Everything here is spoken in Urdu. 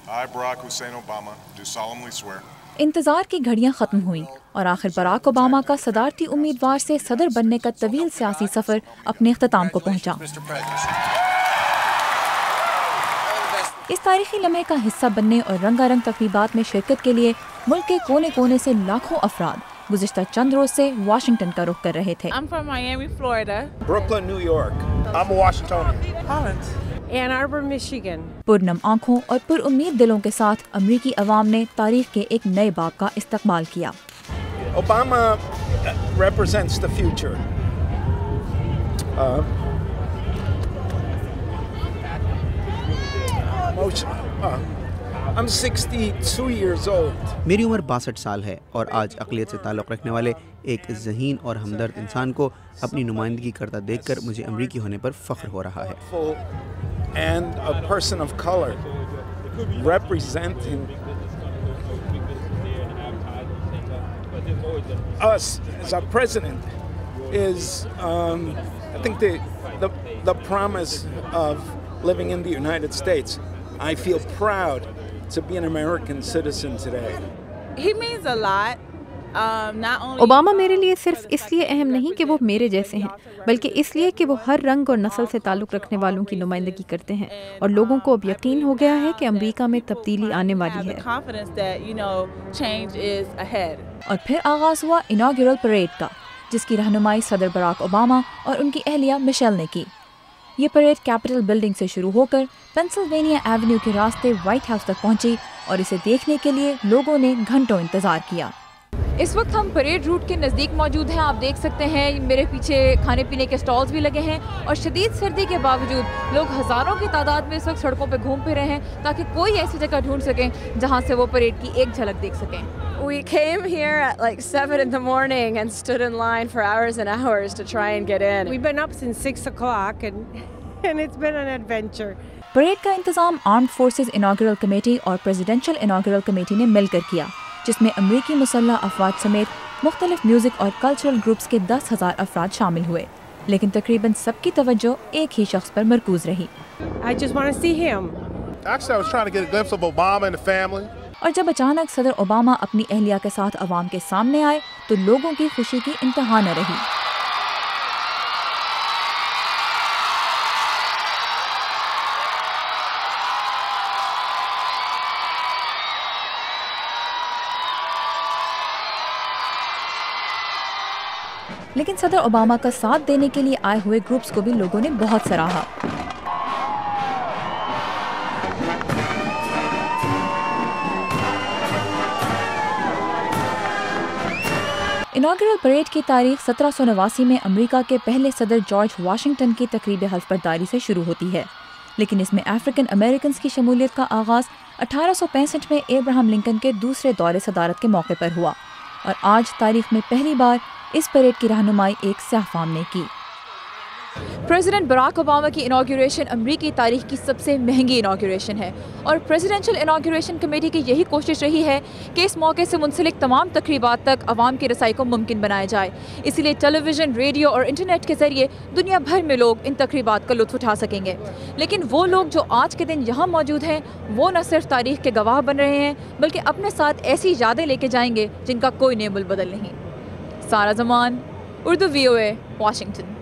I, Barack Hussein Obama, do solemnly swear. انتظار کی گھڑیاں ختم ہوئیں اور آخر براک اوباما کا صدارتی امیدوار سے صدر بننے کا طویل سیاسی سفر اپنے اختتام کو پہنچا۔ اس تاریخی لمحے کا حصہ بننے اور رنگا رنگ تقریبات میں شرکت کے لیے ملک کے کونے کونے سے لاکھوں افراد گزشتہ چند روز سے واشنگٹن کا رخ کر رہے تھے۔ I'm from Miami, Florida. Brooklyn, New York. I'm a Washingtonian. Holland. Ann Arbor, Michigan. پرنم آنکھوں اور پر امید دلوں کے ساتھ امریکی عوام نے تاریخ کے ایک نئے باب کا استقبال کیا۔ Obama represents the future. I'm 62 years old. میری عمر 62 سال ہے اور آج اقلیت سے تعلق رکھنے والے ایک ذہین اور ہمدرد انسان کو اپنی نمائندگی کرتا دیکھ کر مجھے امریکی ہونے پر فخر ہو رہا ہے۔ And a person of color representing us as our president is, I think, the promise of living in the United States. I feel proud to be an American citizen today. He means a lot. Not only Obama میرے لیے صرف اس لیے اہم نہیں کہ وہ میرے جیسے ہیں، بلکہ اس لیے کہ وہ ہر رنگ اور نسل سے تعلق رکھنے والوں کی نمائندگی کرتے ہیں، اور لوگوں کو اب یقین ہو گیا ہے کہ امریکہ میں تبدیلی آنے والی ہے۔ confidence that, change is ahead. اور پھر آغاز ہوا اناگورل پریڈ کا، جس کی رہنمائی صدر براک اوباما اور ان کی اہلیہ مشیل نے کی۔ یہ پریڈ کیپٹل بلڈنگ سے شروع ہو کر پینسلوینیا ایونیو کے راستے وائٹ ہاؤس تک پہنچی اور اسے دیکھنے کے لیے لوگوں نے گھنٹوں انتظار کیا۔ اس وقت ہم پریڈ روٹ کے نزدیک موجود ہیں، آپ دیکھ سکتے ہیں میرے پیچھے کھانے پینے کے سٹالز بھی لگے ہیں، اور شدید سردی کے باوجود لوگ ہزاروں کی تعداد میں اس وقت سڑکوں پہ گھوم پھر رہے ہیں تاکہ کوئی ایسی جگہ ڈھونڈ سکیں جہاں سے وہ پریڈ کی ایک جھلک دیکھ سکیں۔ We came here at like 7 in the morning and stood in line for hours and hours to try and get in. We've been up since 6 o'clock and it's been an adventure. Parade کا انتظام آرمڈ فورسز اناگورل کمیٹی اور پریزیڈنشل اناگورل کمیٹی نے مل کر کیا، جس میں امریکی مسلح افواج سمیت مختلف میوزک اور کلچرل گروپس کے 10,000 افراد شامل ہوئے، لیکن تقریباً سب کی توجہ ایک ہی شخص پر مرکوز رہی۔ I just want to see him. Actually, I was trying to get a glimpse of Obama and the family. اور جب اچانک صدر اوباما اپنی اہلیہ کے ساتھ عوام کے سامنے آئے تو لوگوں کی خوشی کی انتہا نہ رہی۔ لیکن صدر اوباما کا ساتھ دینے کے لیے آئے ہوئے گروپس کو بھی لوگوں نے بہت سراہا۔ اناگورل پریڈ کی تاریخ 1789 میں امریکہ کے پہلے صدر جارج واشنگٹن کی تقریب حلف برداری سے شروع ہوتی ہے، لیکن اس میں افریقن امریکنز کی شمولیت کا آغاز 1865 میں ابراہم لنکن کے دوسرے دور صدارت کے موقع پر ہوا، اور آج تاریخ میں پہلی بار اس پریڈ کی رہنمائی ایک سیاہ فام نے کی۔ پریزیڈنٹ براک اوباما کی اناگوریشن امریکی تاریخ کی سب سے مہنگی اناگوریشن ہے، اور پریزیڈنشل اناگوریشن کمیٹی کی یہی کوشش رہی ہے کہ اس موقع سے منسلک تمام تقریبات تک عوام کی رسائی کو ممکن بنایا جائے، اسی لیے ٹیلی ویژن، ریڈیو اور انٹرنیٹ کے ذریعے دنیا بھر میں لوگ ان تقریبات کا لطف اٹھا سکیں گے۔ لیکن وہ لوگ جو آج کے دن یہاں موجود ہیں وہ نہ صرف تاریخ کے گواہ بن رہے ہیں بلکہ اپنے ساتھ ایسی یادیں لے کے جائیں گے جن کا کوئی نعم البدل نہیں۔ سارہ زمان، اردو VOA، واشنگٹن۔